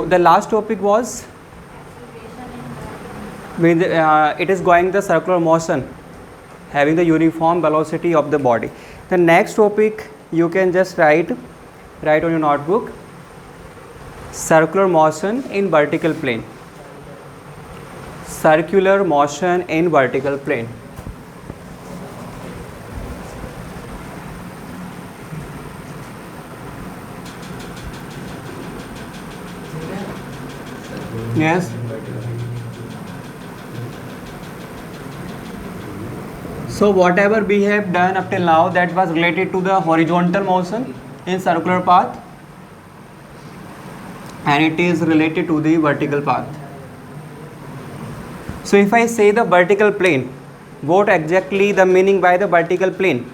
the last topic was when it is going the circular motion, having the uniform velocity of the body. The next topic you can just write on your notebook, circular motion in vertical plane. Circular motion in vertical plane. Yes. So whatever we have done up till now, that was related to the horizontal motion in circular path, and it is related to the vertical path. So if I say the vertical plane, what exactly the meaning by the vertical plane?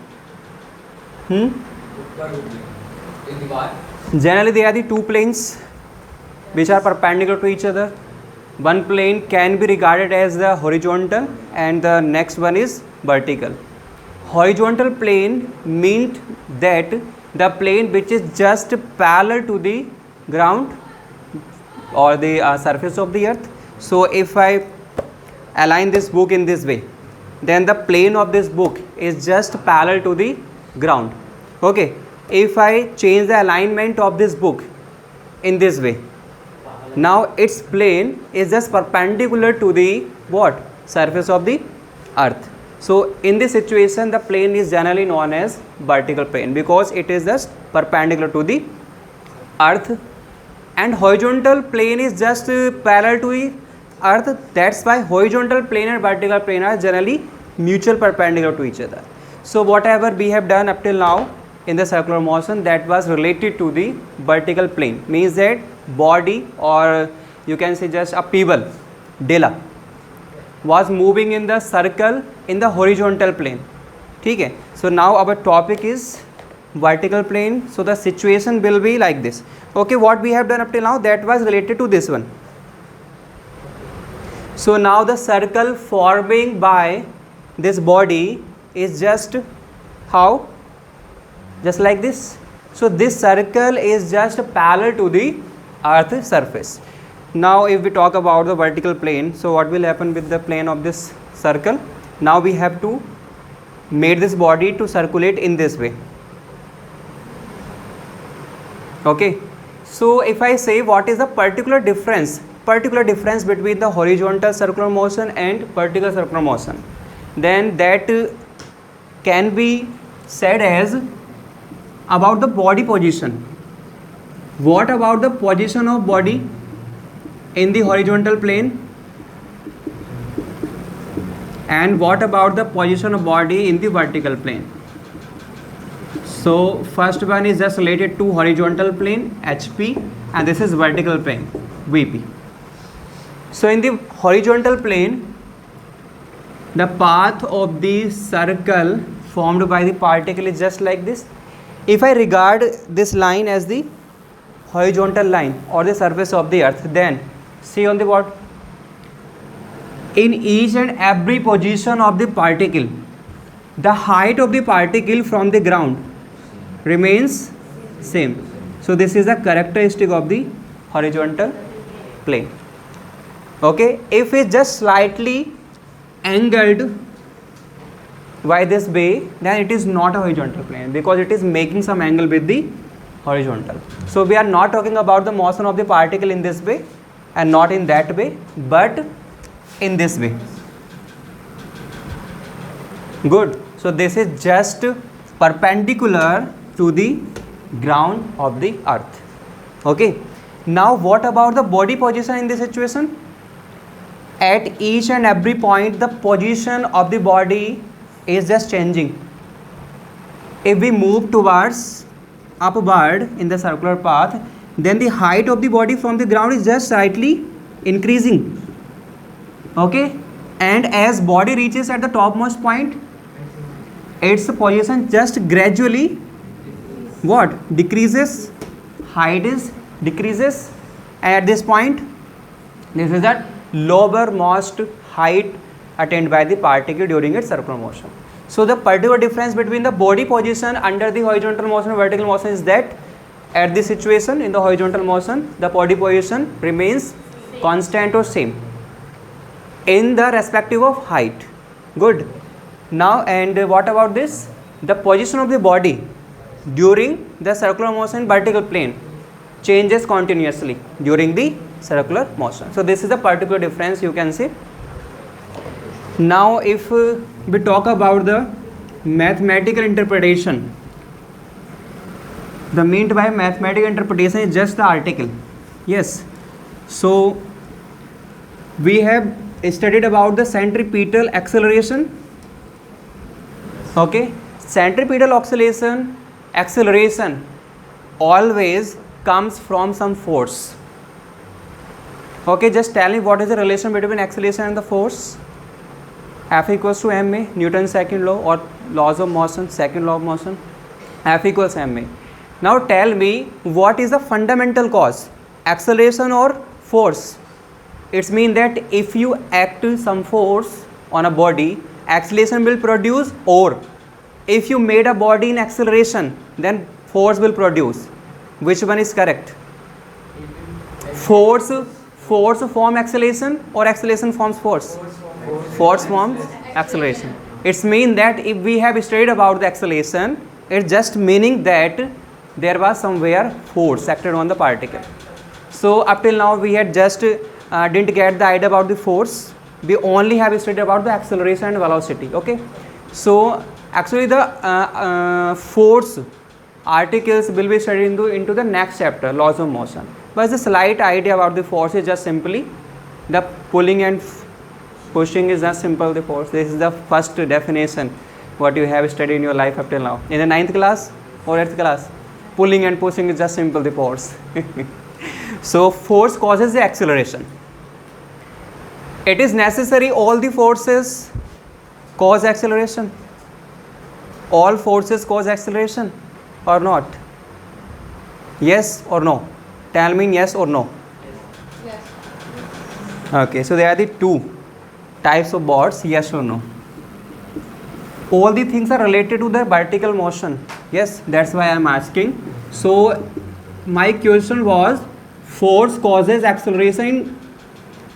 Generally there are the two planes which are perpendicular to each other. One plane can be regarded as the horizontal and the next one is vertical. Horizontal plane means that the plane which is just parallel to the ground or the surface of the earth. So if I align this book in this way, then the plane of this book is just parallel to the ground. Okay, if I change the alignment of this book in this way, now its plane is just perpendicular to the what? Surface of the earth. So in this situation the plane is generally known as vertical plane because it is just perpendicular to the earth, and horizontal plane is just parallel to the earth. That's why horizontal plane and vertical plane are generally mutual perpendicular to each other. So whatever we have done up till now in the circular motion, that was related to the vertical plane, means that body, or you can say just a pebble, Dela, was moving in the circle in the horizontal plane. Okay, so now our topic is vertical plane. So the situation will be like this. Okay, what we have done up till now, that was related to this one. So now the circle forming by this body is just how? Just like this. So this circle is just parallel to the earth surface. Now if we talk about the vertical plane, so what will happen with the plane of this circle? Now we have to make this body to circulate in this way. Okay, so if I say what is the particular difference between the horizontal circular motion and vertical circular motion, then that can be said as about the body position. What about the position of body in the horizontal plane, and what about the position of body in the vertical plane? So first one is just related to horizontal plane, HP, and this is vertical plane, VP. So in the horizontal plane, the path of the circle formed by the particle is just like this. If I regard this line as the horizontal line or the surface of the earth, then see on the what? In each and every position of the particle, the height of the particle from the ground remains same. So this is a characteristic of the horizontal plane. Okay, if it's just slightly angled by this way, then it is not a horizontal plane because it is making some angle with the horizontal. So we are not talking about the motion of the particle in this way and not in that way, but in this way. Good. So this is just perpendicular to the ground of the earth. Okay. Now what about the body position in this situation? At each and every point the position of the body is just changing. If we move towards upward in the circular path, then the height of the body from the ground is just slightly increasing. Okay, and as body reaches at the topmost point, its position just gradually what? Decreases, height is decreases, and at this point this is that lowermost height attained by the particle during its circular motion. So the particular difference between the body position under the horizontal motion and vertical motion is that At this situation in the horizontal motion, the body position remains constant or same in the respective of height. Good. Now, and what about this? The position of the body during the circular motion vertical plane changes continuously during the circular motion. So this is the particular difference you can see. Now if we talk about the mathematical interpretation, the meant by mathematical interpretation is just the article. Yes. So we have studied about the centripetal acceleration. Okay, centripetal acceleration always comes from some force. Okay, just tell me what is the relation between acceleration and the force. F equals to ma, Newton's second law, or laws of motion, second law of motion. F equals ma. Now tell me what is the fundamental cause, acceleration or force? It's mean that if you act some force on a body, acceleration will produce, or if you made a body in acceleration, then force will produce. Which one is correct? Force form acceleration, or acceleration forms force? Force forms acceleration. It's mean that if we have studied about the acceleration, it's just meaning that there was somewhere force acted on the particle. So up till now we had just didn't get the idea about the force. We only have studied about the acceleration and velocity. Okay, so actually the force articles will be studied into the next chapter, laws of motion. But the slight idea about the force is just simply the pulling and pushing is just simple the force. This is the first definition what you have studied in your life up till now. In the 9th class or 8th class, pulling and pushing is just simple the force. So force causes the acceleration. It is necessary all the forces cause acceleration. All forces cause acceleration or not? Yes or no? Tell me yes or no. Yes. Okay, so there are the two types of boards, yes or no. All the things are related to the vertical motion. Yes, that's why I am asking. So my question was, force causes acceleration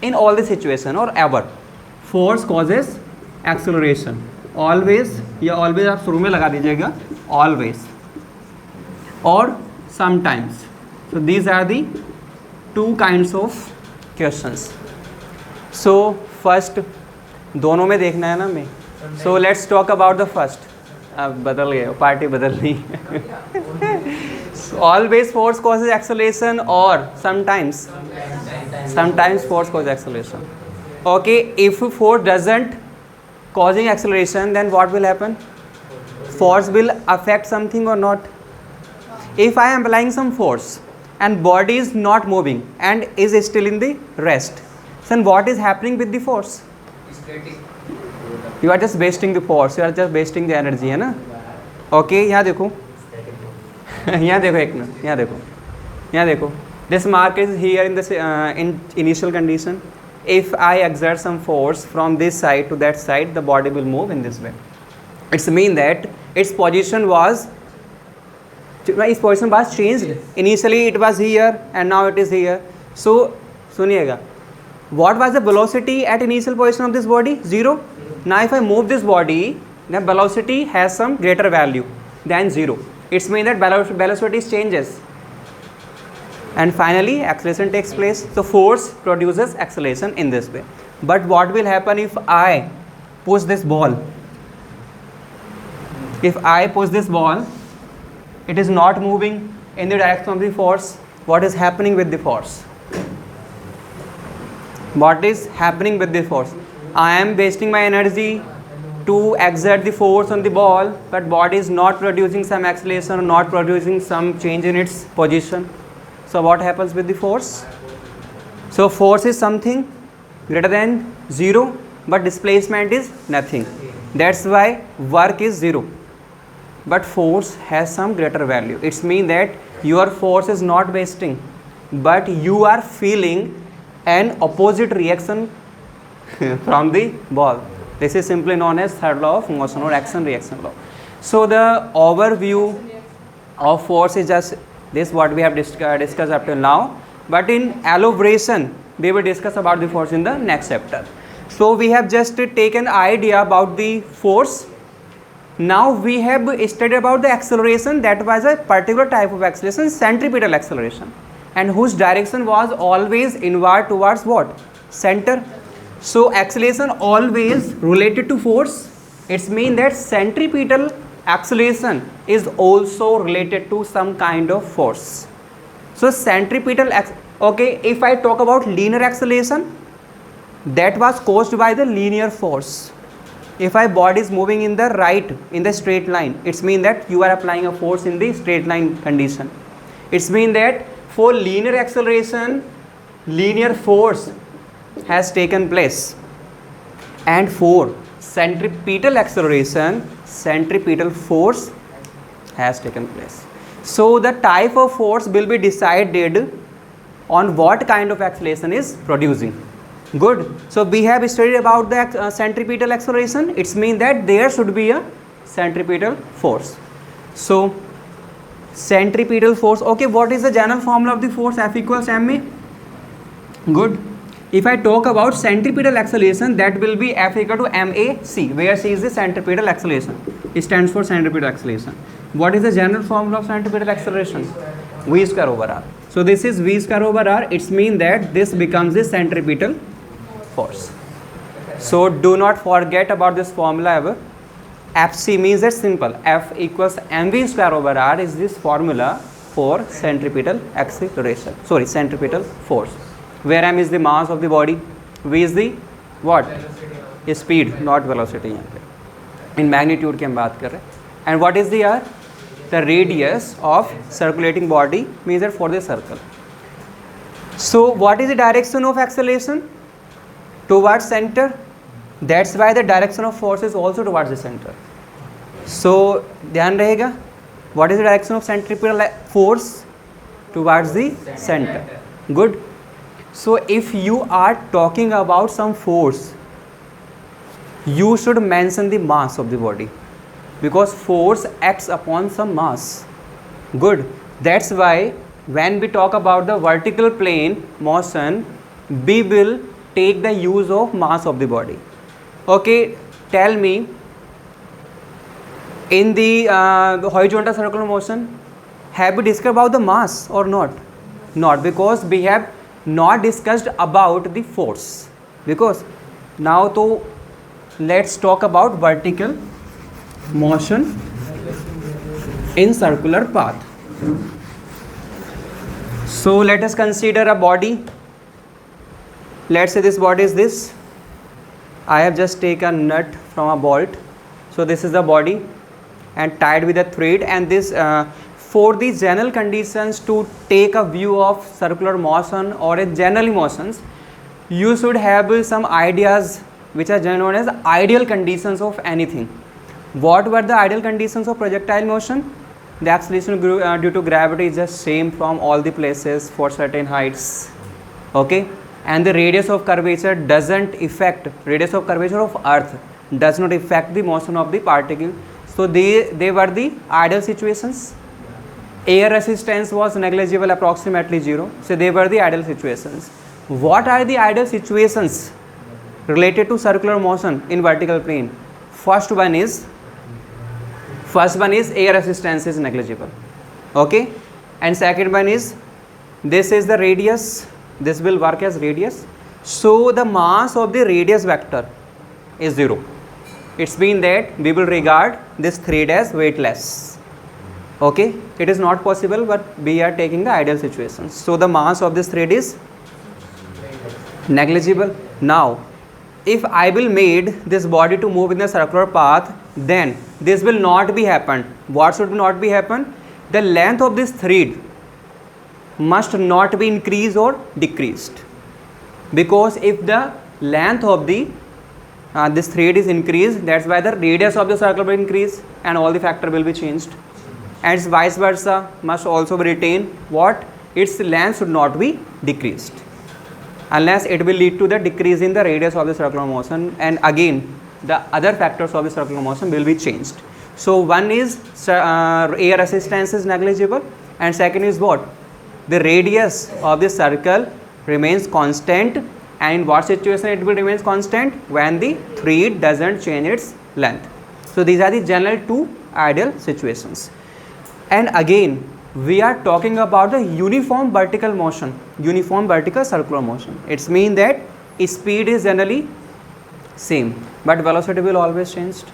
in all the situation or ever? Force causes acceleration always, या always आप शुरू में लगा दीजिएगा, always or sometimes. So these are the two kinds of questions. So first दोनों में देखना है ना मैं. So let's talk about the first. अब बदल गए, पार्टी बदलनी. So always force causes acceleration or sometimes? Sometimes force causes acceleration. Okay, if force doesn't causing acceleration, then what will happen? Force will affect something or not? If I am applying some force and body is not moving and is still in the rest, then what is happening with the force? You are just wasting the force, you are just wasting the energy, है ना? Okay, यहाँ देखो, यहाँ देखो एक minute, यहाँ देखो, यहाँ देखो. This mark is here in this in initial condition. If I exert some force from this side to that side, the body will move in this way. It's mean that its position was changed. Initially it was here and now it is here. So सुनिएगा, what was the velocity at initial position of this body? 0. Now if I move this body, then velocity has some greater value than 0. It's mean that velocity changes. And finally acceleration takes place. So force produces acceleration in this way. But what will happen if I push this ball? If I push this ball, it is not moving in the direction of the force. What is happening with the force? What is happening with the force? I am wasting my energy to exert the force on the ball, but body is not producing some acceleration or not producing some change in its position. So what happens with the force? So force is something greater than 0, but displacement is nothing. That's why work is 0. But force has some greater value. It's mean that your force is not wasting, but you are feeling an opposite reaction from the ball. This is simply known as third law of motion or action reaction law. So the overview of force is just This what we have discussed up till now. But in elaboration, we will discuss about the force in the next chapter. So we have just taken idea about the force. Now we have studied about the acceleration. That was a particular type of acceleration, centripetal acceleration, and whose direction was always inward towards what? Center. So acceleration always related to force. It means that centripetal acceleration is also related to some kind of force. So centripetal okay, if I talk about linear acceleration, that was caused by the linear force. If a body is moving in the right, in the straight line, it means that you are applying a force in the straight line condition. It means that for linear acceleration, linear force has taken place, and for centripetal acceleration, centripetal force has taken place. So the type of force will be decided on what kind of acceleration is producing. Good. So we have studied about the centripetal acceleration. It means that there should be a centripetal force. So centripetal force. Okay, what is the general formula of the force? F equals ma. Good. If I talk about centripetal acceleration, that will be F equal to mac, where c is the centripetal acceleration. It stands for centripetal acceleration. What is the general formula of centripetal acceleration? V square over r. So this is V square over r. It means that this becomes the centripetal force. So do not forget about this formula ever. Fc means that simple. F equals mv square over r is this formula for centripetal acceleration. Sorry, centripetal force. Where m is the mass of the body, v is the what? Speed, not velocity. यहाँ पे in magnitude की हम बात कर रहे हैं. And what is the r? The radius of circulating body measured for the circle. So what is the direction of acceleration? Towards center. That's why the direction of force is also towards the center. So ध्यान रहेगा. What is the direction of centripetal force? Towards the center. Good. So if you are talking about some force, you should mention the mass of the body, because force acts upon some mass. Good. That's why when we talk about the vertical plane motion, we will take the use of mass of the body. Okay, tell me, in the horizontal circular motion, have we discussed about the mass or not? Not, because we have not discussed about the force. Because now to let's talk about vertical motion in circular path. So let us consider a body. Let's say this body is this. I have just taken a nut from a bolt. So this is the body and tied with a thread, and this for the general conditions to take a view of circular motion or a general motions, you should have some ideas which are known as ideal conditions of anything. What were the ideal conditions of projectile motion? The acceleration due to gravity is just same from all the places for certain heights. Okay, and the radius of curvature doesn't affect, radius of curvature of earth does not affect the motion of the particle. So they were the ideal situations. Air resistance was negligible, approximately 0. So they were the ideal situations. What are the ideal situations related to circular motion in vertical plane? First one is air resistance is negligible. Okay, and second one is, this is the radius, this will work as radius. So the mass of the radius vector is 0. It's mean that we will regard this thread as weightless. Okay, it is not possible, but we are taking the ideal situations. So the mass of this thread is negligible. Now if I will made this body to move in the circular path, then this will not be happen. What should not be happen? The length of this thread must not be increased or decreased, because if the length of the this thread is increased, that's why the radius of the circle will increase and all the factor will be changed. And vice versa must also be retained. What? Its length should not be decreased, unless it will lead to the decrease in the radius of the circular motion, and again the other factors of the circular motion will be changed. So one is air resistance is negligible, and second is what? The radius of the circle remains constant, and in what situation it will remains constant? When the thread doesn't change its length. So these are the general two ideal situations. And again we are talking about the uniform vertical motion, uniform vertical circular motion. It's mean that speed is generally same but velocity will always change.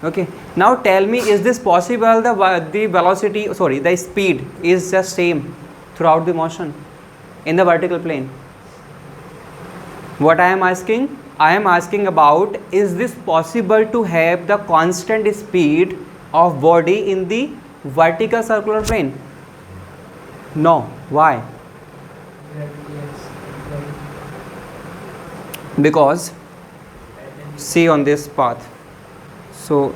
Okay, now tell me, is this possible? The velocity, sorry, the speed is just same throughout the motion in the vertical plane. What I am asking? I am asking about, is this possible to have the constant speed of body in the vertical circular plane? No. Why? Because see on this path, so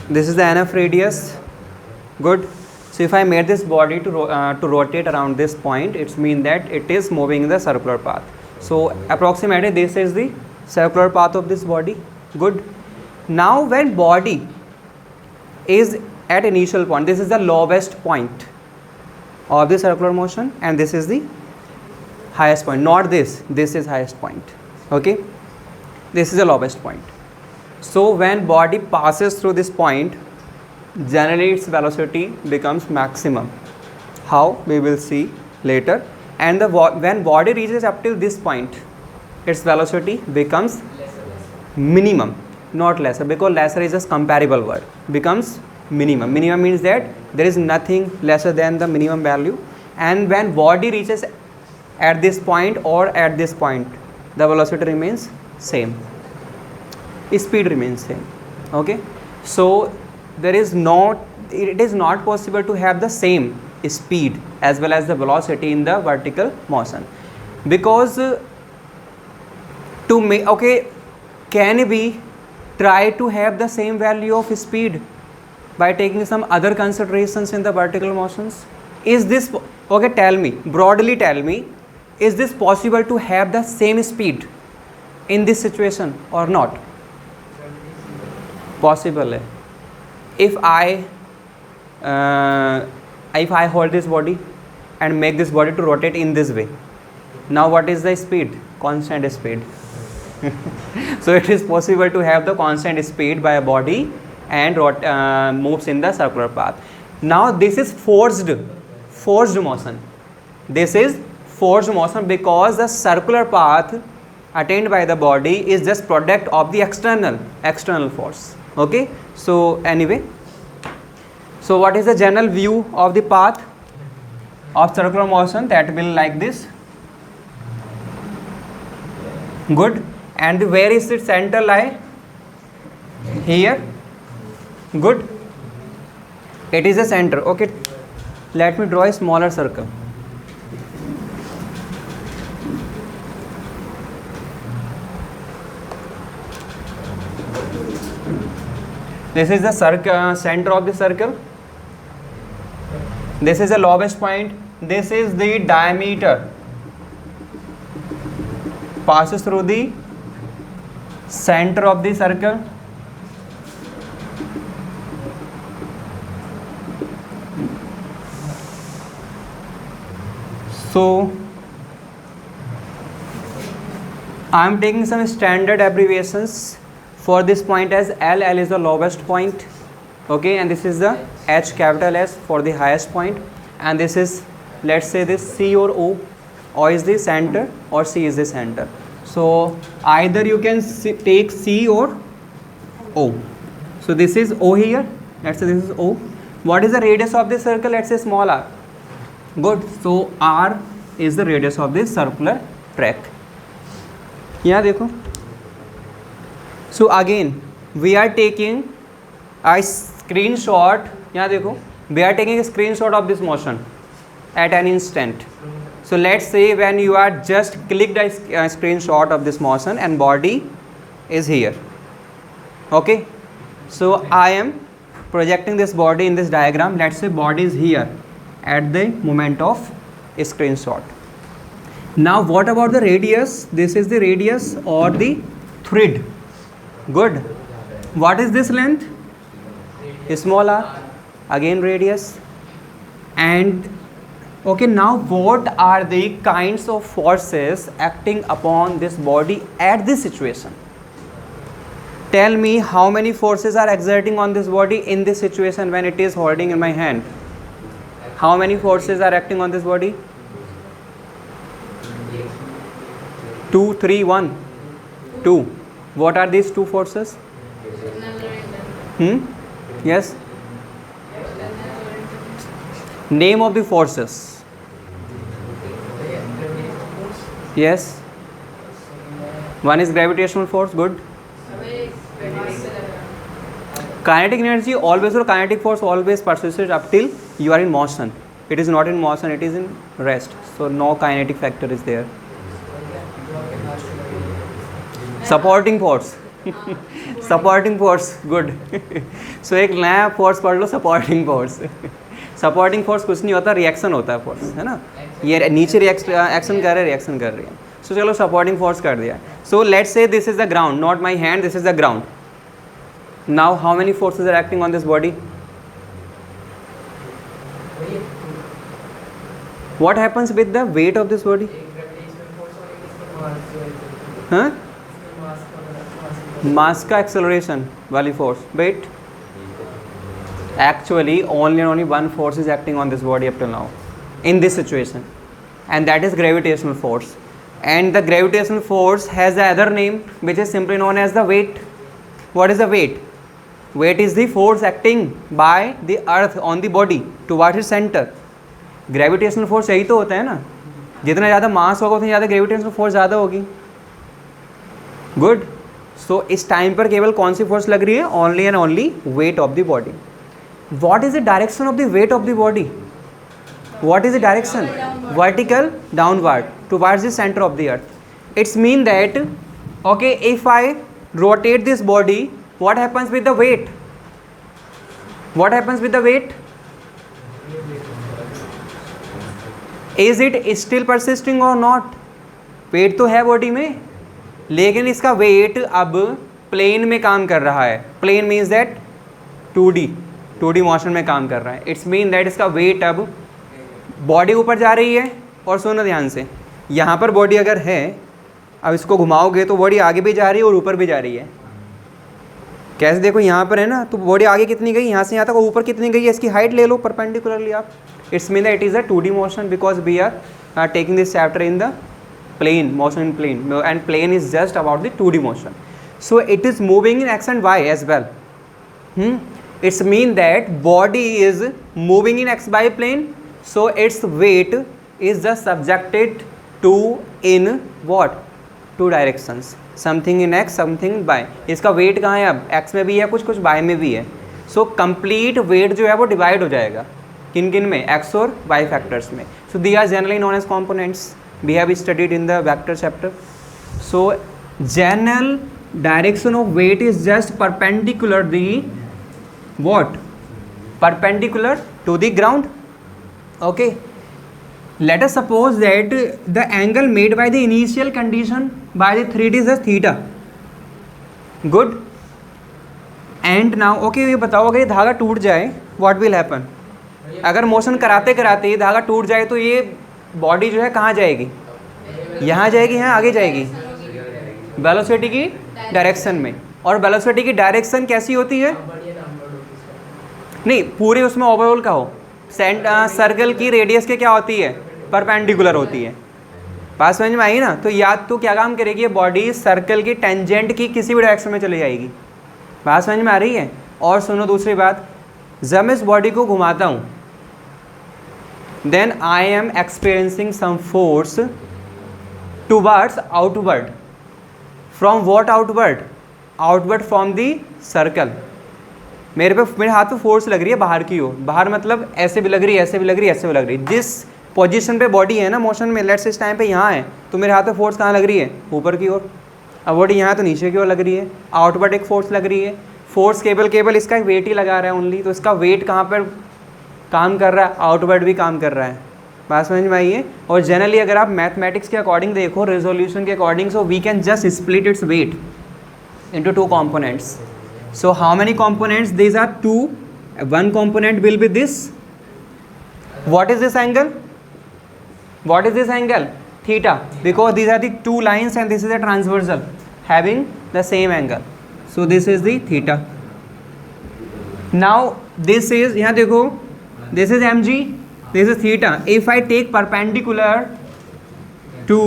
this is the NF radius. Good. So if I made this body to rotate around this point, it's mean that it is moving in the circular path. So approximately this is the circular path of this body. Good. Now when body is at initial point, this is the lowest point of the circular motion and this is the highest point, not this is highest point. Okay, this is the lowest point. So when body passes through this point, generally its velocity becomes maximum. How? We will see later. And when body reaches up till this point, its velocity becomes minimum, not lesser, because lesser is just comparable word, becomes minimum. Minimum means that there is nothing lesser than the minimum value, and when body reaches at this point or at this point, the velocity remains same, speed remains same. Okay, so it is not possible to have the same speed as well as the velocity in the vertical motion, because to make, okay, can we try to have the same value of speed by taking some other considerations in the vertical motions? Is this, okay, tell me, broadly tell me, is this possible to have the same speed in this situation or not? Possible hai. If I hold this body and make this body to rotate in this way, now what is the speed? Constant speed. So it is possible to have the constant speed by a body and moves in the circular path. Now this is forced motion. This is forced motion because the circular path attained by the body is just product of the external force. Okay, so anyway, so what is the general view of the path of circular motion? That will like this. Good. And where is its center lie? Here. Good. It is a center. Okay, let me draw a smaller circle. This is the center of the circle. This is the lowest point. This is the diameter. Passes through the center of the circle. So I am taking some standard abbreviations for this point as L. L is the lowest point. Okay, and this is the H, capital S, for the highest point, and this is, let's say, this C or O. O is the center or C is the center. So either you can take C or O. So this is O here. Let's say this is O. What is the radius of this circle? Let's say small r. Good. So R is the radius of this circular track. Yeah, देखो. So again we are taking a screenshot. यहाँ देखो, we are taking a screenshot of this motion at an instant. So let's say when you are just clicked a screenshot of this motion and body is here. Okay, so I am projecting this body in this diagram. Let's say body is here at the moment of a screenshot. Now what about the radius? This is the radius or the thread. Good. What is this length? small r, again radius. And okay, now what are the kinds of forces acting upon this body at this situation? Tell me how many forces are exerting on this body in this situation when it is holding in my hand. How many forces are acting on this body? 2, 3, 1, 2. What are these two forces? Yes? Name of the forces. Yes? One is gravitational force, good. Kinetic energy always, or kinetic force always persists up till you are in motion. It is not in motion, it is in rest. So no kinetic factor is there. Supporting force. Supporting force, good. So एक नया force पढ़ लो, supporting force. Supporting force कुछ नहीं होता, reaction होता है force, है ना? ये नीचे reaction कर रही है. So चलो supporting force कर दिया. So let's say this is the ground, not my hand, this is the ground. Now how many forces are acting on this body? What happens with the weight of this body? Huh? Mass का acceleration वाली force. Wait. Actually, only one force is acting on this body up till now, in this situation, and that is gravitational force. And the gravitational force has the other name, which is simply known as the weight. What is the weight? Weight is the force acting by the earth on the body towards its center. Gravitational force यही तो होता है ना, जितना ज़्यादा मास होगा उतनी ज़्यादा gravitational force ज़्यादा होगी. Good. So इस टाइम पर केवल कौन सी फोर्स लग रही है? Only and only weight of the body. What is the direction of the weight of the body? What is the direction? Vertical, downward, towards the center of the earth. It's mean that, okay, if I rotate this body, what happens with the weight? What happens with the weight? Is it still persisting or not? weight तो है body में, लेकिन इसका wait अब plane में काम कर रहा है. Plane means that 2D motion में काम कर रहा है. इट्स मीन दैट इसका वेट अब बॉडी ऊपर जा रही है. और सुनो ध्यान से, यहाँ पर बॉडी अगर है, अब इसको घुमाओगे तो बॉडी आगे भी जा रही है और ऊपर भी जा रही है. कैसे? देखो यहाँ पर है ना, तो बॉडी आगे कितनी गई, यहाँ से यहाँ तक, ऊपर कितनी गई है, इसकी हाइट ले लो परपेंडिकुलरली आप. It's mean that it is a 2D motion because we are taking this chapter in the plane, motion in plane, and plane is just about the 2D motion. So it is moving in x and y as well. It's mean that body is moving in x y plane, so its weight is just subjected to in what? 2 directions. Something in x, something in y. इसका weight कहाँ है अब? x में भी है कुछ y में भी है. So complete weight जो है वो divide हो जाएगा. किन किन में? x और y factors में. So they are generally known as components. We have studied in the vector chapter. So general direction of weight is just perpendicular the what? Perpendicular to the ground. Okay. Let us suppose that the angle made by the initial condition by the 3D is as theta. Good. And now okay, ये बताओ अगर ये धागा टूट जाए what will happen? अगर motion कराते कराते ये धागा टूट जाए तो ये बॉडी जो है कहाँ जाएगी? यहाँ जाएगी, यहाँ आगे जाएगी वेलोसिटी की डायरेक्शन में. और वेलोसिटी की डायरेक्शन कैसी होती है? नहीं, पूरे उसमें ओवरऑल का हो, सर्कल की रेडियस के क्या होती है? परपेंडिकुलर होती है. बात समझ में आई ना? तो याद तो क्या काम करेगी, ये बॉडी सर्कल की टेंजेंट की किसी भी डायरेक्शन में चली जाएगी. बात समझ में आ रही है? और सुनो दूसरी बात, जब मैं इस बॉडी को घुमाता हूँ then I am experiencing some force towards outward. From what outward? Outward from the circle. मेरे हाथ पे फोर्स लग रही है बाहर की ओर. बाहर मतलब ऐसे भी लग रही है, ऐसे भी लग रही है, ऐसे भी लग रही है. जिस पोजीशन पे बॉडी है ना मोशन में, लेट्स इस टाइम पे यहाँ है, तो मेरे हाथ पे फोर्स कहाँ लग रही है? ऊपर की ओर. अब बॉडी यहाँ तो नीचे की ओर लग रही है. आउटवर्ड एक फोर्स लग रही है. फोर्स केवल इसका वेट ही लगा रहा है ओनली. तो इसका वेट कहाँ पर काम कर रहा है? आउटवर्ड भी काम कर रहा है. बात समझ में आई है? और जनरली अगर आप मैथमेटिक्स के अकॉर्डिंग देखो, रेजोल्यूशन के according, so we can just split its weight into 2 components. So how many components? These are 2 one component will be this. What is this angle? What is this angle? Theta, because these are the two lines and this is a transversal having the same angle. So this is the theta. Now this is, यहाँ देखो, this is mg, this is theta. If I take perpendicular to,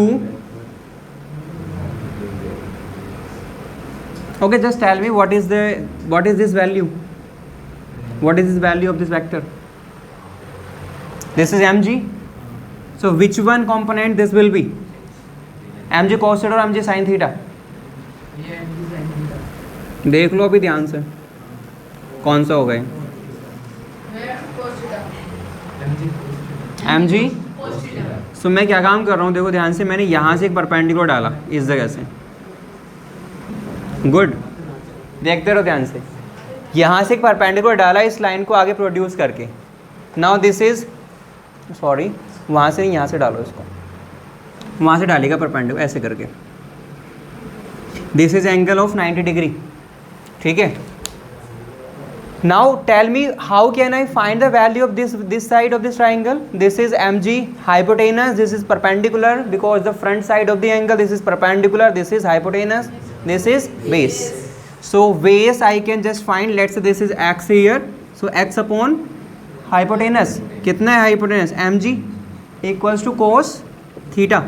okay, just tell me what is this value? What is this value of this vector? This is mg. So which one component this will be? mg cos theta और mg sin theta? देख लो अभी ध्यान से कौन सा हो गए. mg. सो मैं क्या काम कर रहा हूँ, देखो ध्यान से, मैंने यहाँ से एक परपेंडिकुलर डाला इस जगह से. गुड, देखते रहो ध्यान से. यहाँ से एक परपेंडिकुलर डाला इस लाइन को आगे प्रोड्यूस करके. नाउ दिस इज, सॉरी, वहाँ से नहीं, यहाँ से डालो इसको, वहाँ से डालेगा परपेंडिकुलर ऐसे करके. This is angle of 90 degree. ठीक है. Now tell me how can I find the value of this side of this triangle. This is mg hypotenuse, this is perpendicular because the front side of the angle, this is perpendicular, this is hypotenuse, this is base. So base I can just find, let's say this is x here, so x upon hypotenuse. कितना है hypotenuse? mg equals to cos theta.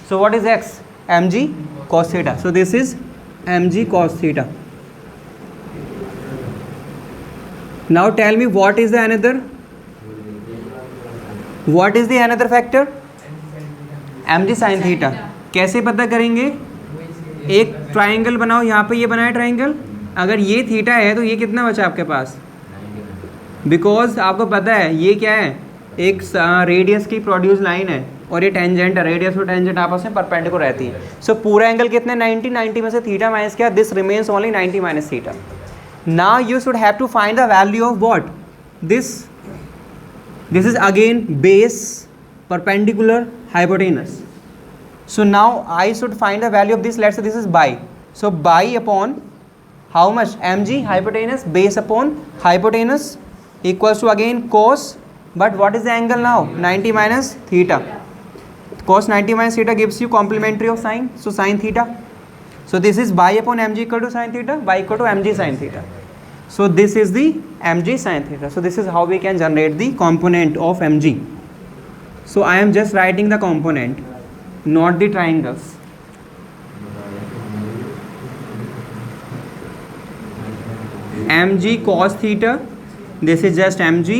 So what is x? mg cos theta. So this is mg cos theta. Now tell me what is the another? What is the another factor? mg sin theta. कैसे पता करेंगे? एक triangle बनाओ, यहाँ पे ये बनाया triangle, अगर ये थीटा है तो ये कितना बचा आपके पास? बिकॉज आपको पता है ये क्या है, एक रेडियस की प्रोड्यूस लाइन है और ये टेंजेंट है, रेडियस और टेंजेंट आपस में परपेंडिकुलर रहती है. सो पूरा एंगल कितना है? 90. 90 में से थीटा माइनस किया, this remains only 90 minus theta. Now you should have to find the value of what? This is again base, perpendicular, hypotenuse. So now I should find the value of this. Let's say this is pi. So pi upon how much? mg hypotenuse base upon hypotenuse equals to again cos. But what is the angle now? 90 minus theta. Cos 90 minus theta gives you complementary of sine. So sin theta. So this is pi upon mg equal to sin theta. Pi equal to mg sin theta. So this is the mg sin theta. So this is how we can generate the component of mg. So I am just writing the component, not the triangles. mg cos theta, this is just mg,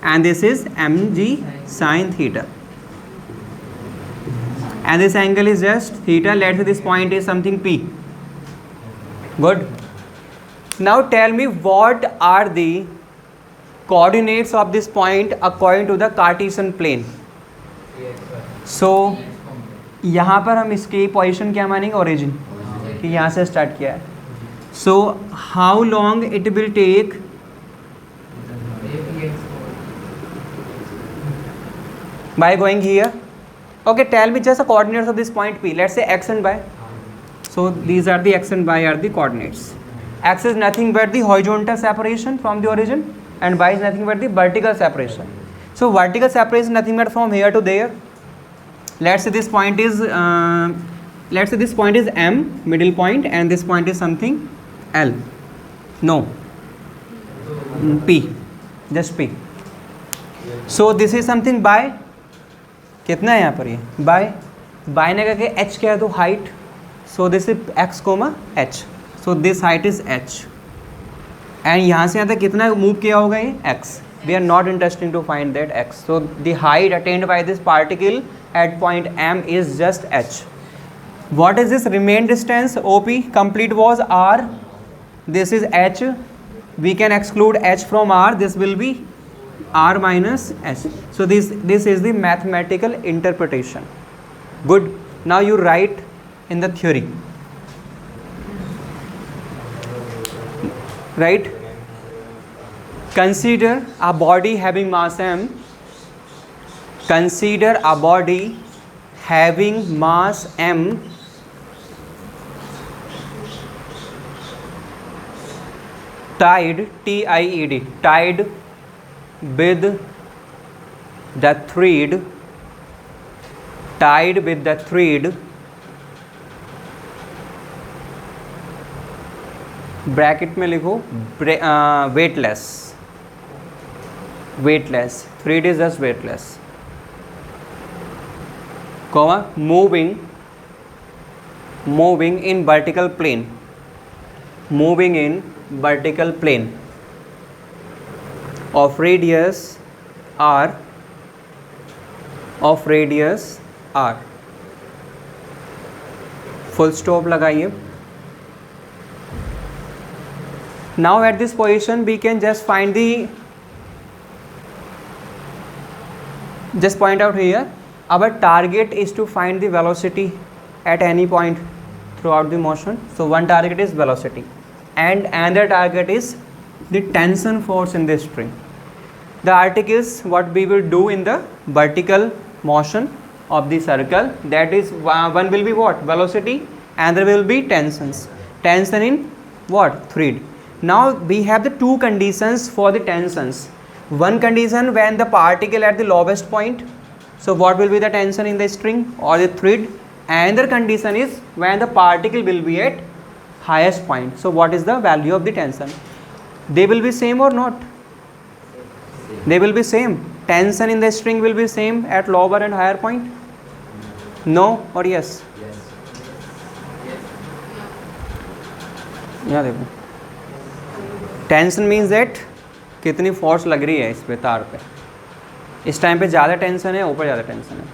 and this is mg sin theta, and this angle is just theta. Let's say this point is something p. Good. Now tell me what are the coordinates of this point according to the Cartesian plane. सो यहाँ पर हम इसकी position क्या मानेंगे? Origin, कि यहाँ से start किया है. So how long it will take? By going here. Okay, tell me just the coordinates of this point P. Let's say x and y. So these are the x and y are the coordinates. x is nothing but the horizontal separation from the origin and y is nothing but the vertical separation. So vertical separation nothing but from here to there. Let's say this point is M, middle point, and this point is something L. No, P, just P. So this is something by, कितना है यहाँ पर? ये by ने कहा कि h क्या है तो height. So this is x, h. So this height is h. And यहाँ से यहाँ तक कितना मूव किया होगा ये? x. We are not interested to find that x. So the height attained by this particle at point M is just h. What is this remain distance? OP complete was r. This is h. We can exclude h from r. This will be r minus h. So this is the mathematical interpretation. Good. Now you write in the theory. Right? Consider a body having mass m. Consider a body having mass m tied, T-I-E-D, tied with the thread, tied with the thread, bracket में लिखो weightless, weightless, thread is just weightless, comma moving, moving in vertical plane, moving in vertical plane of radius R, of radius R, full stop लगाइए. Now at this position we can just find the, just point out here, our target is to find the velocity at any point throughout the motion. So one target is velocity and another target is the tension force in the string. The articles what we will do in the vertical motion of the circle, that is one will be what, velocity, and there will be tensions, tension in what, thread. Now we have the two conditions for the tensions. One condition when the particle at the lowest point, so what will be the tension in the string or the thread. Another condition is when the particle will be at highest point, so what is the value of the tension. They will be same or not? They will be same. Tension in the string will be same at lower and higher point. No or yes? यहाँ देखो, tension means that कितनी force लग रही है इस पे, तार पे. इस टाइम पे ज़्यादा टेंशन है, ऊपर ज़्यादा टेंशन है,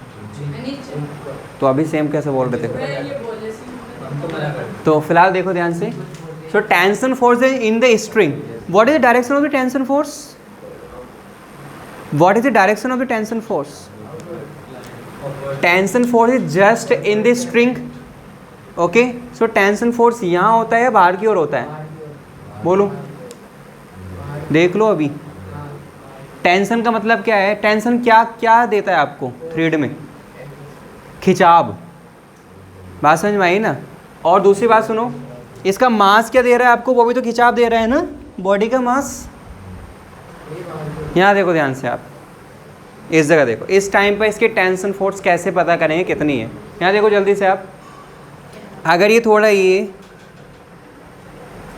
तो अभी सेम कैसे बोल रहे थे. तो फिलहाल देखो ध्यान से. सो tension force in the string, what is the direction of the tension force, what is the direction of the tension force. Tension force is just in the string. Okay, so tension force यहाँ होता है, बाहर की ओर होता है, बोलो देख लो. अभी टेंशन का मतलब क्या है, टेंशन क्या क्या देता है आपको थ्रेड में, खिंचाव. बात समझ में आई ना. और दूसरी बात सुनो, इसका मास क्या दे रहा है आपको, वो भी तो खिंचाव दे रहा है ना, बॉडी का मास. यहाँ देखो ध्यान से, आप इस जगह देखो, इस टाइम पर इसके टेंशन फोर्स कैसे पता करेंगे कितनी है. यहाँ देखो जल्दी से आप, अगर ये थोड़ा ये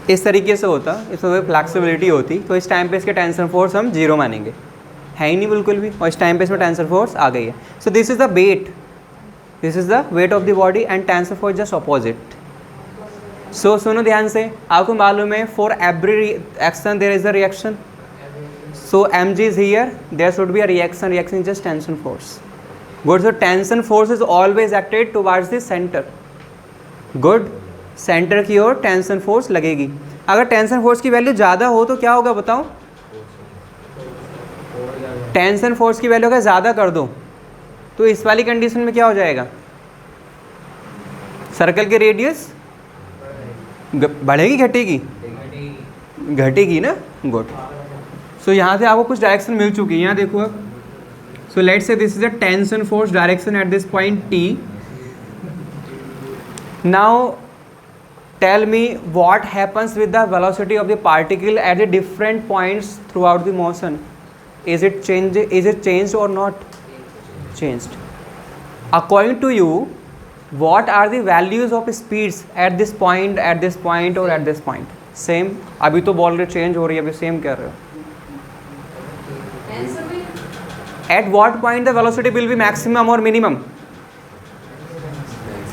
इस तरीके से होता, इसमें फ्लैक्सिबिलिटी होती, तो इस टाइम पे इसके टेंशन फोर्स हम जीरो मानेंगे, है ही नहीं बिल्कुल भी, और इस टाइम पे इसमें टेंशन फोर्स आ गई है. So this is the weight, this is the weight of the body and tension force just opposite. So सुनो ध्यान से, आपको मालूम है for every action there is a reaction. So M G is here, there should be a reaction, reaction just tension force. Good. So tension force is always acted towards the centre. Good. Centre की ओर tension force लगेगी. अगर tension force की value ज़्यादा हो तो क्या होगा बताओ, टेंशन फोर्स की वैल्यू अगर ज़्यादा कर दो तो इस वाली कंडीशन में क्या हो जाएगा, सर्कल की रेडियस बढ़ेगी घटेगी, घटेगी ना. गुड. सो यहाँ से आपको कुछ डायरेक्शन मिल चुकी है, यहाँ देखो अब. So let's say this is the tension force direction at this point T. Now tell me what happens with the velocity of the particle at the different points throughout the motion. Is it changed or not changed? According to you, what are the values of speeds at this point, at this point or at this point? Same. अभी तो बोल रहे change हो रही है, अभी same कर रहे हो. At what point the velocity will be maximum or minimum?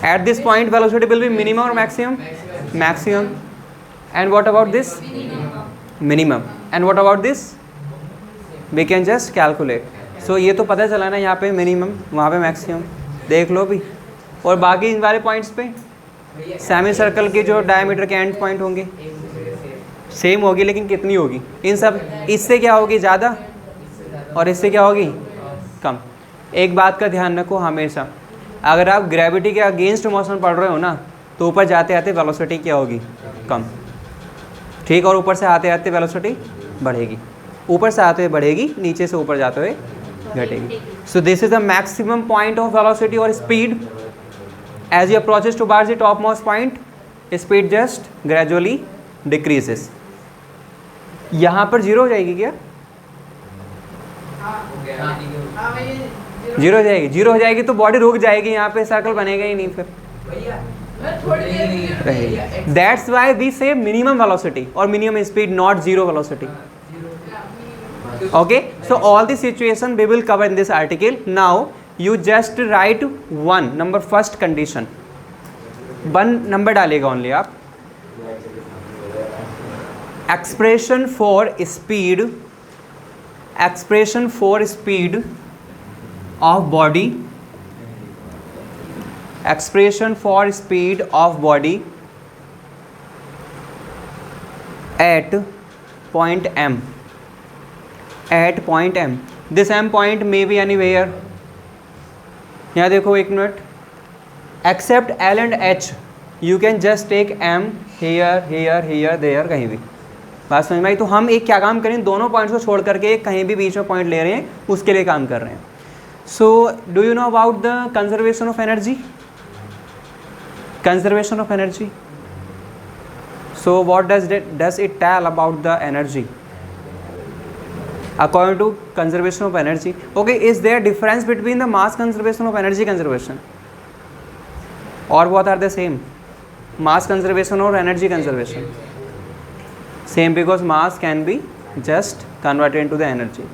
At this point velocity will be minimum or maximum? Maximum. And what about this? Minimum. And what about this? We can just calculate. So ये तो पता चला ना, यहाँ पे minimum, वहाँ पे maximum. देख लो भी. और बाकी इन वाले पॉइंट्स पे सेमी सर्कल के जो डायमीटर के एंड पॉइंट होंगे सेम होगी, लेकिन कितनी होगी इन सब, इससे क्या होगी ज़्यादा और इससे क्या होगी कम. एक बात का ध्यान रखो हमेशा, अगर आप ग्रेविटी के अगेंस्ट मोशन पढ़ रहे हो ना, तो ऊपर जाते आते वेलोसिटी क्या होगी, कम. ठीक. और ऊपर से आते आते वेलोसिटी बढ़ेगी, ऊपर से आते हुए बढ़ेगी, नीचे से ऊपर जाते हुए घटेगी. So this is the maximum point of velocity और speed. As you approaches towards the top most point, speed just gradually decreases. यहाँ पर जीरो हो जाएगी क्या? जीरो हो जाएगी, जीरो हो जाएगी तो बॉडी रुक जाएगी, यहाँ पे सर्कल बनेगा ही नहीं फिर। दैट्स वाई वी से मिनिमम वेलोसिटी और minimum speed, not zero velocity. Okay, so all the situation we will cover in this article. Now you just write one number, first condition, one number डालेगा only आप. Expression for speed, expression for speed of body, expression for speed of body at point M. At point M. This M point may be anywhere. यहाँ देखो एक minute. Except L and H, you can just take M here, here, here, there, कहीं भी. बात समझ में आई? तो हम एक क्या काम करें, दोनों पॉइंट्स को छोड़ करके एक कहीं भी बीच में पॉइंट ले रहे हैं, उसके लिए काम कर रहे हैं. So do you know about the conservation of energy? Conservation of energy. So what does it tell about the energy? According to conservation of energy, okay, is there difference between the mass conservation of energy conservation, or both are the same? Mass conservation or energy conservation? Same, because mass can be just converted into the energy.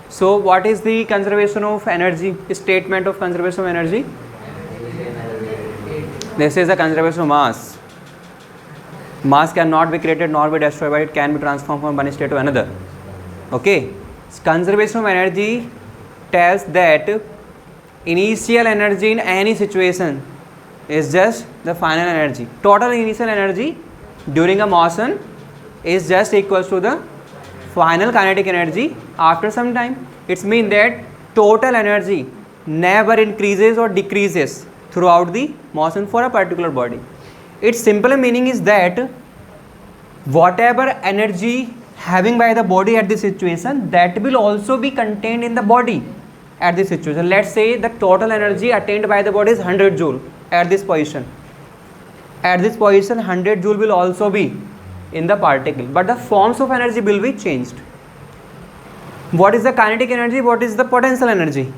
So what is the conservation of energy? Statement of conservation of energy. This is the conservation of mass. Mass cannot be created nor be destroyed, but it can be transformed from one state to another. Okay, conservation of energy tells that initial energy in any situation is just the final energy. Total initial energy during a motion is just equals to the final kinetic energy after some time. It means that total energy never increases or decreases throughout the motion for a particular body. Its simple meaning is that whatever energy having by the body at this situation, that will also be contained in the body at this situation. Let's say the total energy attained by the body is 100 joule at this position. At this position 100 joule will also be in the particle, but the forms of energy will be changed. What is the kinetic energy? What is the potential energy?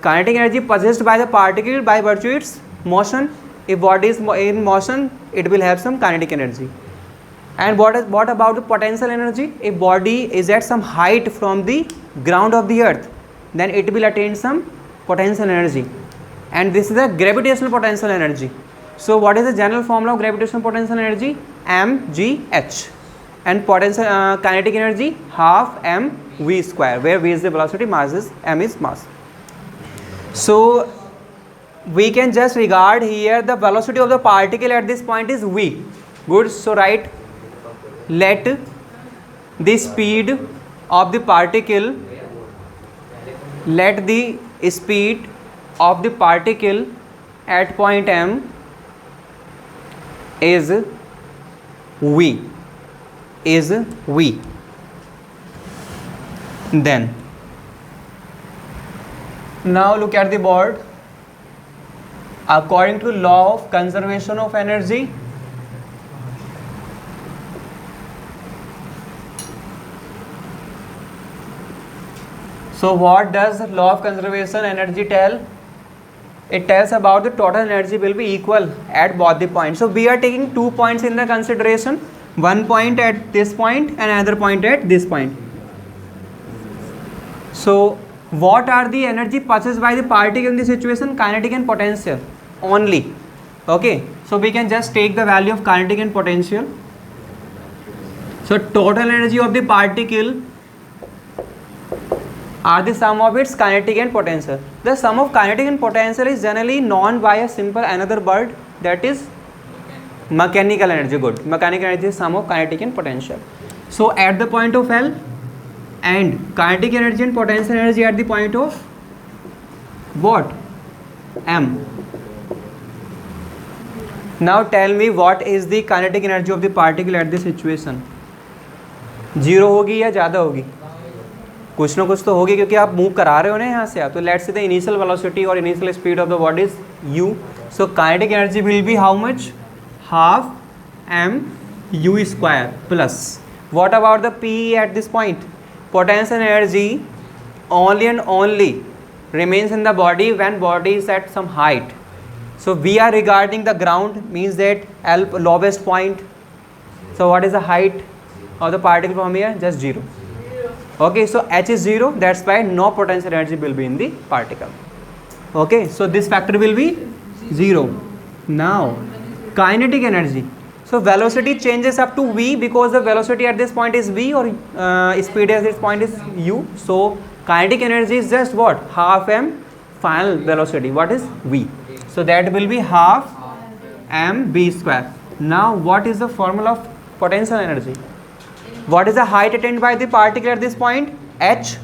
Kinetic energy possessed by the particle by virtue of its motion. If body is in motion, it will have some kinetic energy. And what about the potential energy? If body is at some height from the ground of the earth, then it will attain some potential energy, and this is the gravitational potential energy. So what is the general formula of gravitational potential energy? mgh. And potential kinetic energy half mv square, where v is the velocity, mass is m is mass. So we can just regard here the velocity of the particle at this point is v. Good. So write, let the speed of the particle, let the speed of the particle at point M is v, is v. Then now look at the board. According to law of conservation of energy, so what does law of conservation energy tell? It tells about the total energy will be equal at both the points. So we are taking 2 points in the consideration, one point at this point and another point at this point. So what are the energy possessed by the particle in this situation? Kinetic and potential only. Okay, so we can just take the value of kinetic and potential. So total energy of the particle are the sum of its kinetic and potential. The sum of kinetic and potential is generally known by a simple another word, that is mechanical energy. Good. Mechanical energy is sum of kinetic and potential. So at the point of L, and kinetic energy and potential energy at the point of what? M. Now tell me, what is the kinetic energy of the particle at this situation? Zero होगी या ज़्यादा होगी? कुछ ना कुछ तो होगी, क्योंकि आप मूव करा रहे हो ना यहाँ से आप. तो let's say the initial velocity और initial speed of the body is u. So kinetic energy will be how much? Half m u square plus What about the P at this point? Potential energy only and only remains in the body when body is at some height. So we are regarding the ground, means that L lowest point. So what is the height of the particle from here? Just 0. Okay, so H is 0, that's why no potential energy will be in the particle. Okay, so this factor will be 0. Now kinetic energy. So velocity changes up to v because the velocity at this point is v, or speed at this point is u. So kinetic energy is just what? Half m final velocity. What is v? So that will be half m v square. Now what is the formula of potential energy? What is the height attained by the particle at this point? H.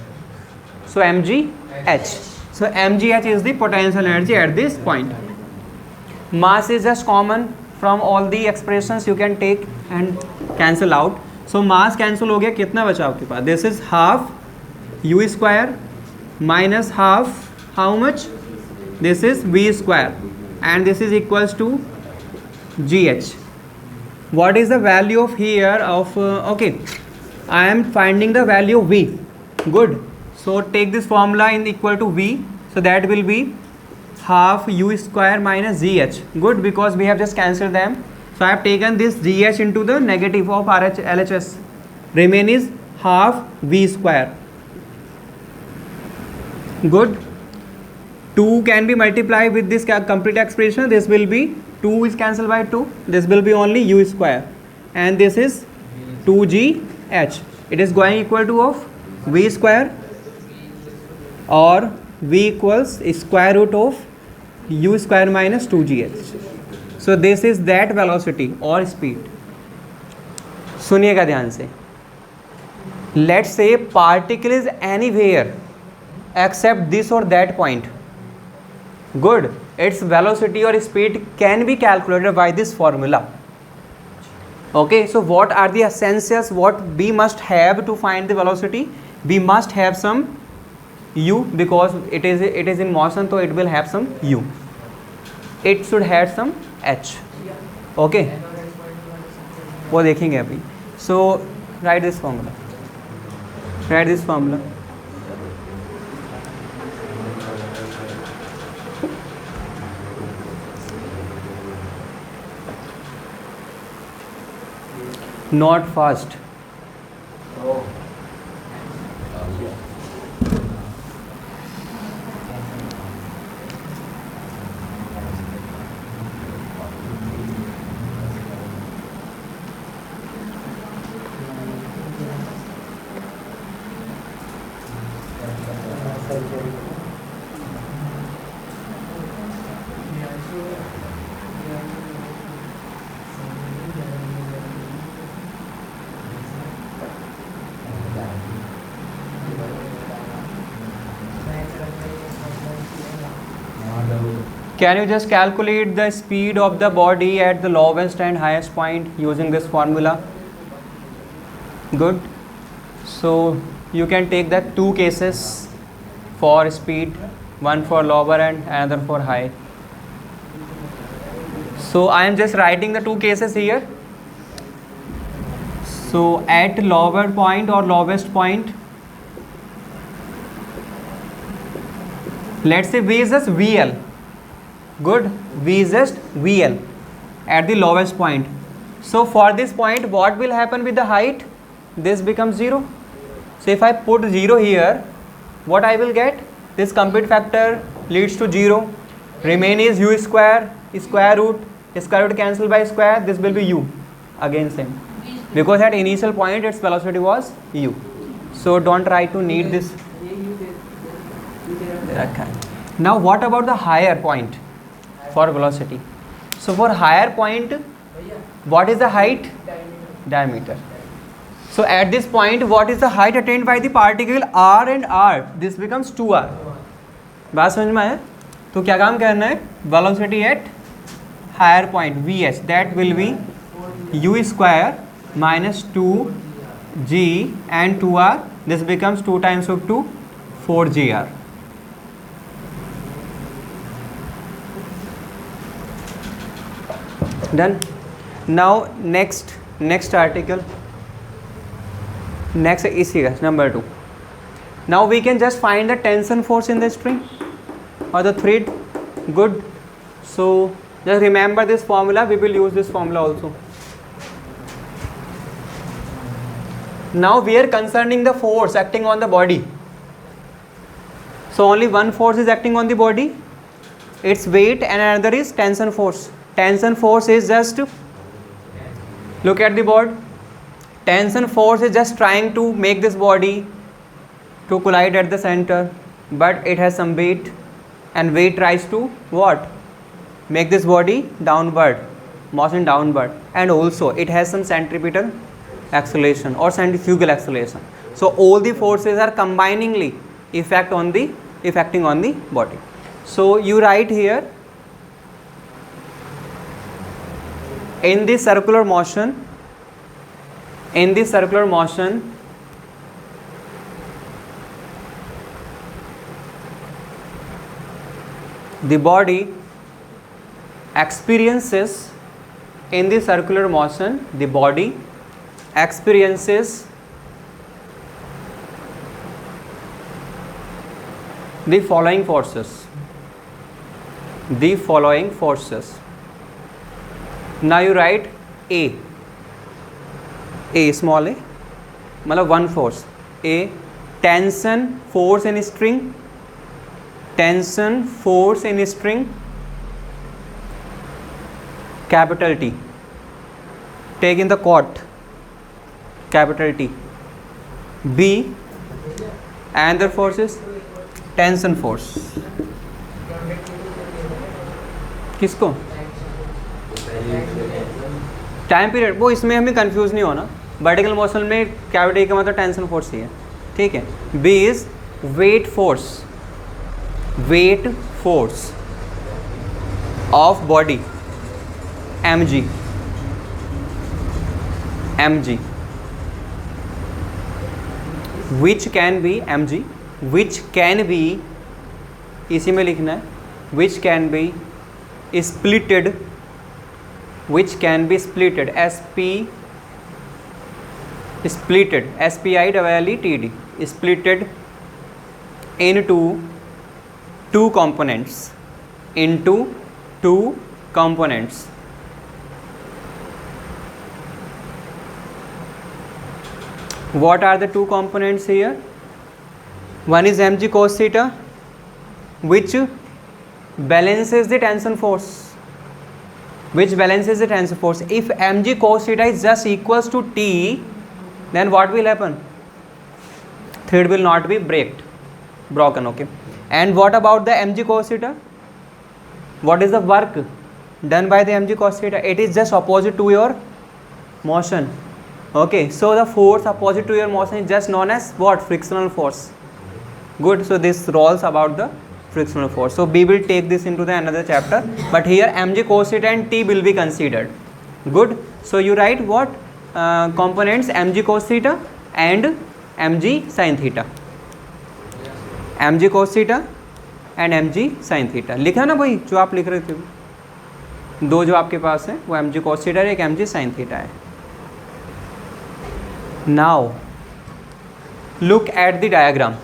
So mg h. So mgh is the potential energy at this point. Mass is just common from all the expressions, you can take and cancel out. So mass cancel हो गया, कितना बचा आपके पास? This is half u square minus half how much? This is v square, and this is equals to gh. What is the value of here of okay, I am finding the value of v. Good. So take this formula in equal to v. So that will be half u square minus gh. Good, because we have just cancelled them. So I have taken this gh into the negative of LHS. Remain is half v square. Good. 2 can be multiplied with this complete expression. This will be 2 is cancelled by 2. This will be only u square. And this is 2gh. It is going equal to of v square, or v equals square root of u square minus 2gh. So this is that velocity or speed. सुनिएगा ध्यान से. Let's say particle is anywhere except this or that point. Good. Its velocity or speed can be calculated by this formula. Okay, so what are the essentials what we must have to find the velocity? We must have some u, because it is in motion, so it will have some u. It should have some h. Okay, वो देखेंगे अभी. So write this formula. Write this formula. Not fast. Can you just calculate the speed of the body at the lowest and highest point using this formula? Good. So you can take the two cases for speed, one for lower and another for high. So I am just writing the two cases here. So at lower point or lowest point, let's say V is just VL. Good, V is just VL at the lowest point. So for this point, what will happen with the height? This becomes 0. So if I put 0 here, what I will get? This compute factor leads to 0. Remain is u square, square root cancel by square. This will be u. Again same. Because at initial point its velocity was u. So don't try to need this. Now what about the higher point for velocity? So for higher point, what is the height? Diameter. So at this point, what is the height attained by the particle? r and r. This becomes 2r. बात समझ में आया? तो क्या काम करना है? Velocity at higher point vh, that will be u square minus 2g and 2r. This becomes 2 times of 2, 4gr. Done. Now next article. Next इसी का number 2. Now we can just find the tension force in the string or the thread. Good. So just remember this formula. We will use this formula also. Now we are concerning the force acting on the body. So only one force is acting on the body. Its weight, and another is tension force. Tension force is just, look at the board. Tension force is just trying to make this body to collide at the center, but it has some weight, and weight tries to what? Make this body downward, motion downward, and also it has some centripetal acceleration or centrifugal acceleration. So all the forces are combiningly affecting on the body. So you write here, in this circular motion, the body experiences, in the circular motion, the body experiences the following forces. Now you write A small a, मतलब one force. A, tension force in string, capital T. Take in the quote, capital T. B, and the force is tension force. किसको? Time period, वो इसमें हमें confuse नहीं होना. Vertical motion में cavity का मतलब टेंशन फोर्स ही है, ठीक है. B is weight force of body, mg, which can be mg, which can be, इसी में लिखना है, which can be splitted, splitted, splitted into two components. What are the two components here? One is mg cos theta, which balances the tension force. If mg cos theta is just equals to T, then what will happen? Thread will not be broken, okay. And what about the mg cos theta? What is the work done by the mg cos theta? It is just opposite to your motion, okay. So the force opposite to your motion is just known as what? Frictional force. Good. So this rolls about the frictional force. So we will take this into the another chapter, but here mg cos theta and T will be considered. Good. So you write what components? Mg cos theta and mg sin theta. mg cos theta and mg sin theta. लिखा ना भाई, जो आप लिख रहे थे, दो जो आपके पास है वो mg cos theta है, एक mg sin theta है. Now look at the diagram.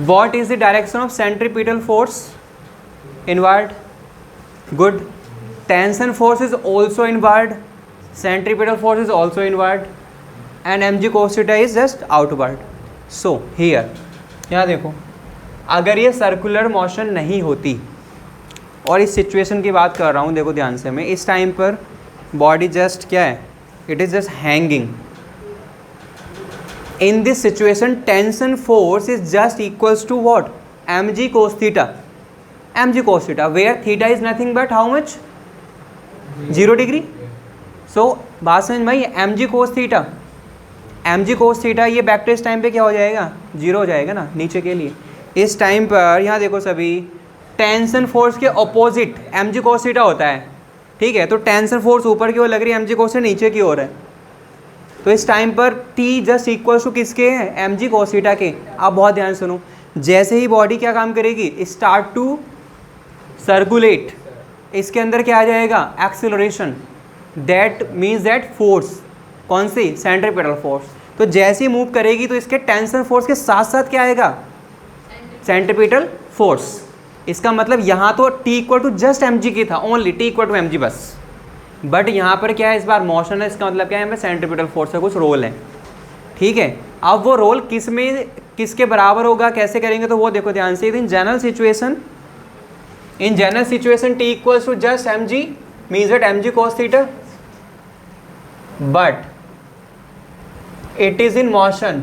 What is the direction of centripetal force? Inward. Good. Tension force is also inward, centripetal force is also inward, and mg cos theta is just outward. So here, यहाँ देखो, अगर ये circular motion नहीं होती, और इस situation की बात कर रहा हूँ, देखो ध्यान से, मैं इस टाइम पर बॉडी जस्ट क्या है, it is just hanging. In this situation, tension force is just equals to what? Mg cos theta. Where theta is nothing but how much? 0 degree. So बात समझ में आई, mg cos theta ये back to इस time पे क्या हो जाएगा? 0 हो जाएगा ना नीचे के लिए. इस टाइम पर यहाँ देखो सभी, टेंशन फोर्स के ऑपोजिट mg cos theta होता है, ठीक है. तो टेंशन फोर्स ऊपर की ओर लग रही है, mg cos theta नीचे की ओर है. तो इस टाइम पर T जस्ट इक्वल्स टू किसके हैं? mg cos theta के. आप बहुत ध्यान सुनो, जैसे ही बॉडी क्या काम करेगी? स्टार्ट टू सर्कुलेट, इसके अंदर क्या आ जाएगा? Acceleration. That means that force, कौन सी? Centripetal force. तो जैसे ही मूव करेगी तो इसके टेंशन फोर्स के साथ साथ क्या आएगा, सेंट्रीपिटल फोर्स। इसका मतलब यहाँ तो T equal to just mg की था, only T equal to mg बस, बट यहाँ पर क्या है, इस बार मोशन है, इसका मतलब क्या है, यहाँ पे सेंट्रीपिटल फोर्स का कुछ रोल है, ठीक है। अब वो रोल किस में किसके बराबर होगा, कैसे करेंगे, तो वो देखो ध्यान से। In general situation T equals to just mg means that mg cos theta, but it is in motion.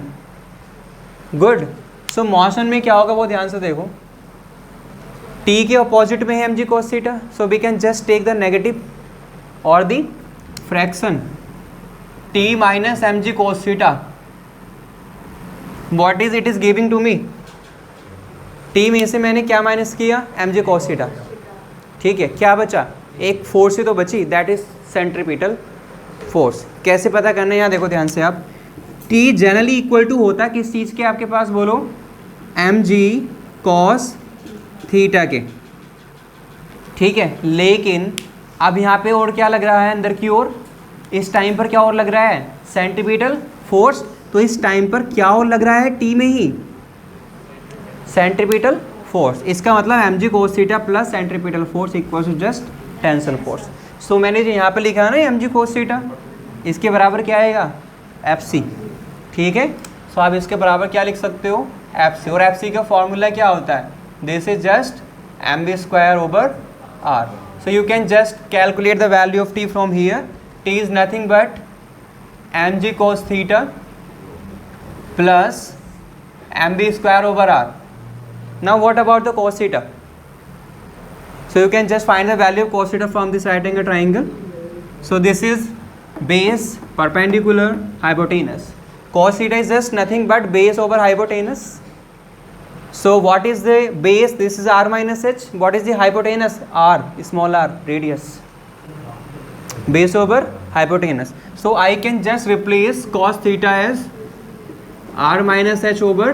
Good. So motion में क्या होगा वो ध्यान से देखो, T के अपोजिट में है mg cos theta, so we can just take the negative और the fraction T minus mg cos theta. What is it is giving to me, T में से मैंने क्या माइनस किया, mg cos थीटा, ठीक है। क्या बचा, एक फोर्स ही तो बची, दैट इज सेंट्रीपिटल फोर्स। कैसे पता करना है, यहाँ देखो ध्यान से आप, T जनरली इक्वल टू होता किस चीज़ के, आपके पास बोलो mg cos थीटा के, ठीक है। लेकिन अब यहाँ पे और क्या लग रहा है अंदर की ओर, इस टाइम पर क्या और लग रहा है, सेंट्रीपिटल फोर्स, तो इस टाइम पर क्या और लग रहा है, T में ही सेंट्रीपिटल फोर्स। इसका मतलब mg cos theta plus centripetal force equal to just tension force. So मैंने जो यहाँ पे लिखा है ना mg cos थीटा, इसके बराबर क्या आएगा, FC, ठीक है। सो आप इसके बराबर क्या लिख सकते हो, FC, और FC का फॉर्मूला क्या होता है, this is just mv square over r। So you can just calculate the value of T from here, T is nothing but mg cos theta plus mv square over r। Now what about the cos theta? So you can just find the value of cos theta from this right angle triangle. So this is base perpendicular hypotenuse. Cos theta is just nothing but base over hypotenuse. So what is the base? This is r minus h. What is the hypotenuse? R, small r, radius. Base over hypotenuse. So I can just replace cos theta as r minus h over